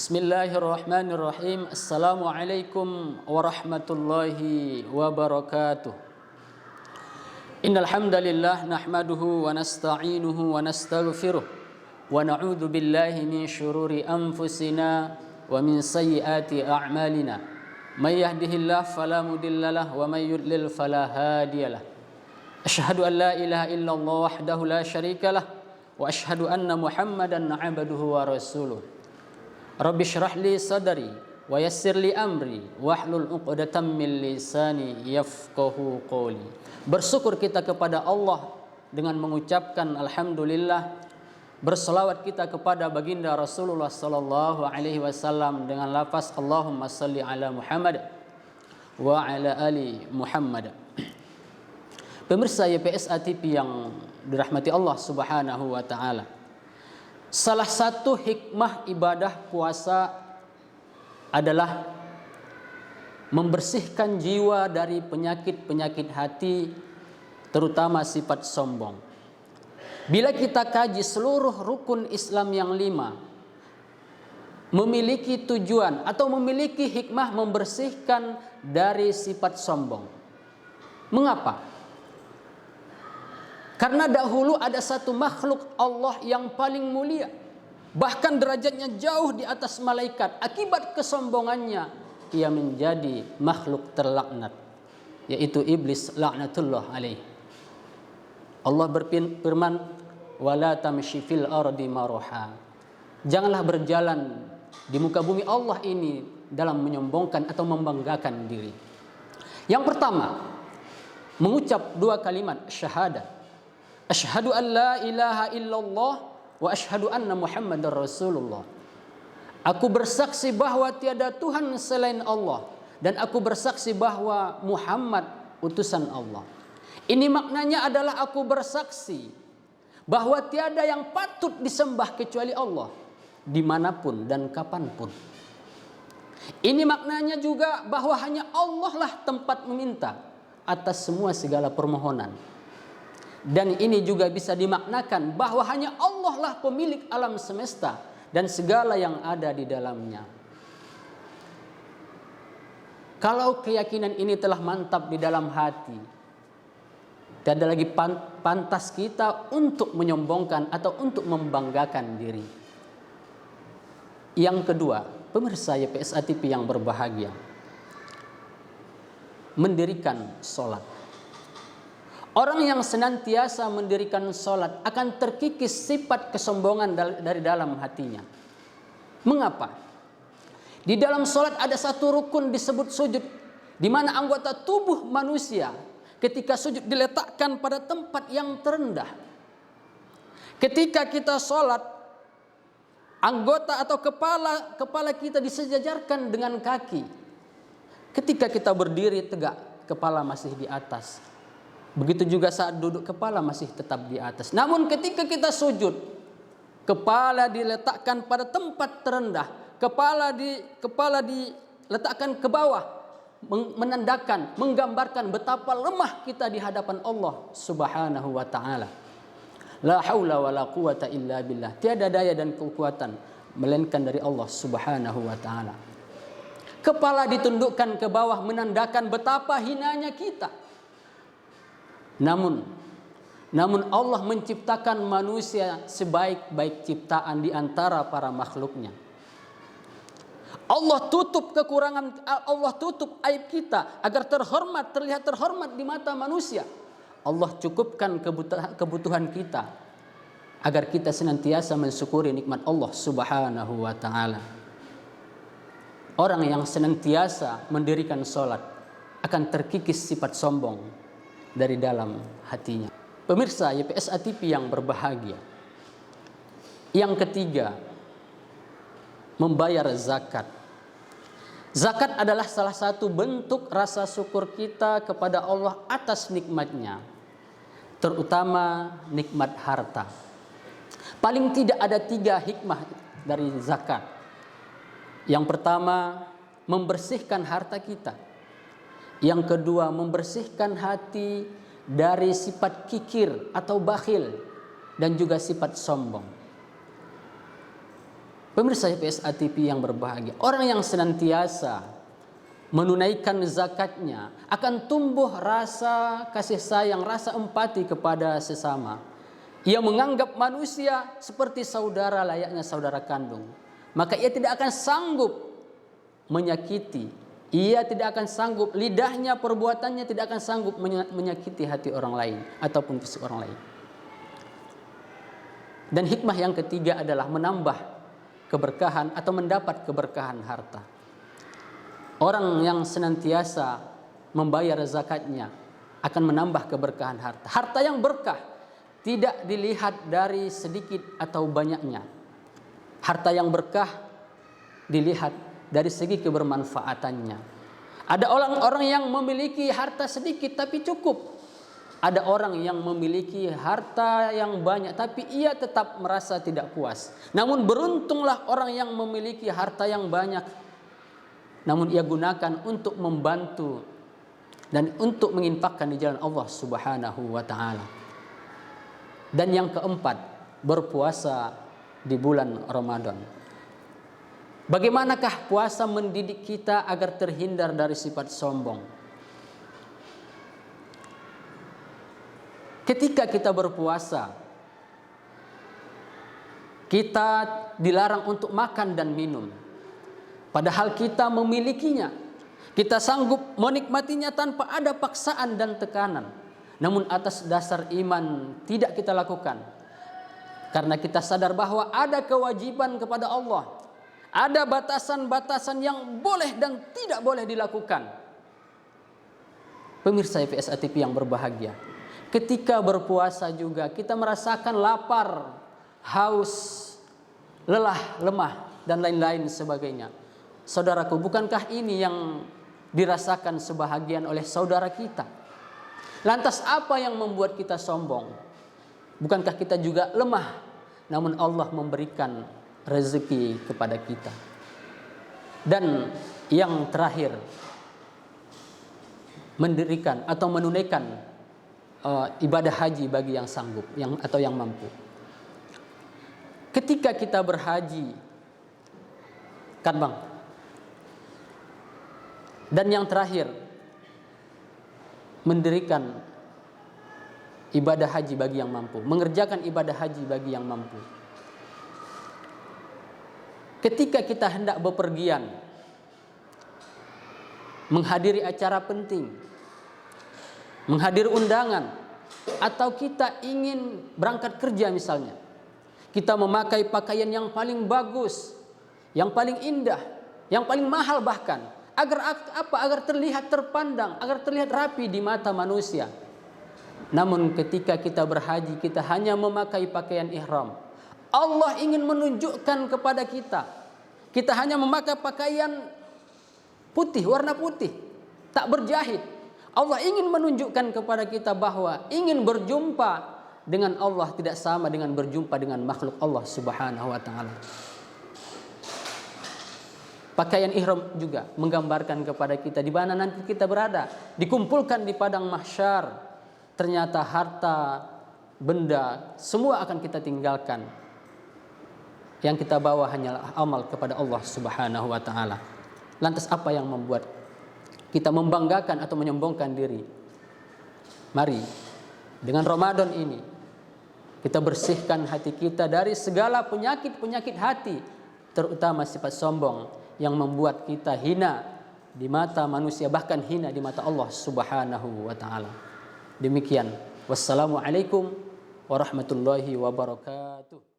Bismillahirrahmanirrahim. Assalamualaikum warahmatullahi wabarakatuh. Innal hamdalillah nahmaduhu wa nasta'inuhu wa nastaghfiruh wa na'udzu billahi min syururi anfusina wa min sayyiati a'malina. May yahdihillahu fala mudhillalah wa may yudlil fala hadiyalah. Asyhadu an la ilaha illallah wahdahu la syarikalah wa asyhadu anna Muhammadan 'abduhu wa rasuluh. Rabbi syrah li sadari wa yassir li amri wahlul 'uqdatam min lisani yafqahu qawli. Bersyukur kita kepada Allah dengan mengucapkan alhamdulillah. Berselawat kita kepada baginda Rasulullah sallallahu alaihi wasallam dengan lafaz Allahumma salli ala Muhammad wa ala ali Muhammad. Pemirsa YPSA TV yang dirahmati Allah Subhanahu wa taala. Salah satu hikmah ibadah puasa adalah membersihkan jiwa dari penyakit-penyakit hati, terutama sifat sombong. Bila kita kaji seluruh rukun Islam yang 5, memiliki tujuan atau memiliki hikmah membersihkan dari sifat sombong. Mengapa? Karena dahulu ada satu makhluk Allah yang paling mulia, bahkan derajatnya jauh di atas malaikat. Akibat kesombongannya ia menjadi makhluk terlaknat, yaitu iblis laknatullah alaih. Allah berfirman, wala tamshi fil ardi maraha. Janganlah berjalan di muka bumi Allah ini dalam menyombongkan atau membanggakan diri. Yang pertama, mengucap 2 kalimat syahadat. Asyhadu an la ilaha illallah wa asyhadu anna Muhammadar Rasulullah. Aku bersaksi bahwa tiada Tuhan selain Allah dan aku bersaksi bahwa Muhammad utusan Allah. Ini maknanya adalah aku bersaksi bahwa tiada yang patut disembah kecuali Allah dimanapun dan kapanpun. Ini maknanya juga bahwa hanya Allah lah tempat meminta atas semua segala permohonan. Dan ini juga bisa dimaknakan bahwa hanya Allah lah pemilik alam semesta dan segala yang ada di dalamnya. Kalau keyakinan ini telah mantap di dalam hati, tidak ada lagi pantas kita untuk menyombongkan atau untuk membanggakan diri. Yang kedua, pemirsa YPSA TV yang berbahagia, mendirikan sholat. Orang yang senantiasa mendirikan sholat akan terkikis sifat kesombongan dari dalam hatinya. Mengapa? Di dalam sholat ada satu rukun disebut sujud, di mana anggota tubuh manusia ketika sujud diletakkan pada tempat yang terendah. Ketika kita sholat, anggota atau kepala kita disejajarkan dengan kaki. Ketika kita berdiri tegak, kepala masih di atas. Begitu juga saat duduk, kepala masih tetap di atas. Namun ketika kita sujud, kepala diletakkan pada tempat terendah, kepala diletakkan ke bawah, menandakan, menggambarkan betapa lemah kita di hadapan Allah Subhanahu wa taala. La haula wala quwata illa billah. Tiada daya dan kekuatan melainkan dari Allah Subhanahu wa taala. Kepala ditundukkan ke bawah menandakan betapa hinanya kita. Namun Allah menciptakan manusia sebaik-baik ciptaan di antara para makhluknya. Allah tutup kekurangan, Allah tutup aib kita agar terlihat terhormat di mata manusia. Allah cukupkan kebutuhan kita agar kita senantiasa mensyukuri nikmat Allah Subhanahu wa taala. Orang yang senantiasa mendirikan sholat akan terkikis sifat sombong dari dalam hatinya. Pemirsa YPSA TV yang berbahagia, yang ketiga, membayar zakat. Zakat adalah salah satu bentuk rasa syukur kita kepada Allah atas nikmatnya, terutama nikmat harta. Paling tidak ada 3 hikmah dari zakat. Yang pertama, membersihkan harta kita. Yang kedua, membersihkan hati dari sifat kikir atau bakhil dan juga sifat sombong. Pemirsa PSA TV yang berbahagia, orang yang senantiasa menunaikan zakatnya akan tumbuh rasa kasih sayang, rasa empati kepada sesama. Ia menganggap manusia seperti saudara layaknya saudara kandung. Maka ia tidak akan sanggup menyakiti. Ia tidak akan sanggup, lidahnya, perbuatannya tidak akan sanggup menyakiti hati orang lain ataupun fisik orang lain. Dan hikmah yang ketiga adalah menambah keberkahan atau mendapat keberkahan harta. Orang yang senantiasa membayar zakatnya akan menambah keberkahan harta. Harta yang berkah tidak dilihat dari sedikit atau banyaknya. Harta yang berkah dilihat dari segi kebermanfaatannya. Ada orang-orang yang memiliki harta sedikit tapi cukup. Ada orang yang memiliki harta yang banyak tapi ia tetap merasa tidak puas. Namun beruntunglah orang yang memiliki harta yang banyak, namun ia gunakan untuk membantu dan untuk menginfakkan di jalan Allah Subhanahu wa taala. Dan yang keempat, berpuasa di bulan Ramadan. Bagaimanakah puasa mendidik kita agar terhindar dari sifat sombong? Ketika kita berpuasa, kita dilarang untuk makan dan minum. Padahal kita memilikinya. Kita sanggup menikmatinya tanpa ada paksaan dan tekanan. Namun atas dasar iman tidak kita lakukan. Karena kita sadar bahwa ada kewajiban kepada Allah. Ada batasan-batasan yang boleh dan tidak boleh dilakukan. Pemirsa PSA TV yang berbahagia, ketika berpuasa juga kita merasakan lapar, haus, lelah, lemah, dan lain-lain sebagainya. Saudaraku, bukankah ini yang dirasakan sebahagian oleh saudara kita? Lantas apa yang membuat kita sombong? Bukankah kita juga lemah, namun Allah memberikan rezeki kepada kita? Dan yang terakhir, mendirikan atau menunaikan ibadah haji bagi yang sanggup atau yang mampu. Ketika kita berhaji, kan Bang? Dan yang terakhir, mendirikan ibadah haji bagi yang mampu, mengerjakan ibadah haji bagi yang mampu. Ketika kita hendak bepergian, menghadiri acara penting, menghadiri undangan, atau kita ingin berangkat kerja misalnya, kita memakai pakaian yang paling bagus, yang paling indah, yang paling mahal bahkan, agar apa? Agar terlihat terpandang, agar terlihat rapi di mata manusia. Namun ketika kita berhaji, kita hanya memakai pakaian ihram. Allah ingin menunjukkan kepada kita, kita hanya memakai pakaian putih, warna putih, tak berjahit. Allah ingin menunjukkan kepada kita bahwa ingin berjumpa dengan Allah tidak sama dengan berjumpa dengan makhluk Allah Subhanahu wa taala. Pakaian ihram juga menggambarkan kepada kita di mana nanti kita berada, dikumpulkan di padang mahsyar. Ternyata harta, benda, semua akan kita tinggalkan. Yang kita bawa hanyalah amal kepada Allah Subhanahu wa taala. Lantas apa yang membuat kita membanggakan atau menyombongkan diri? Mari dengan Ramadan ini kita bersihkan hati kita dari segala penyakit-penyakit hati, terutama sifat sombong yang membuat kita hina di mata manusia, bahkan hina di mata Allah Subhanahu wa taala. Demikian. Wassalamualaikum warahmatullahi wabarakatuh.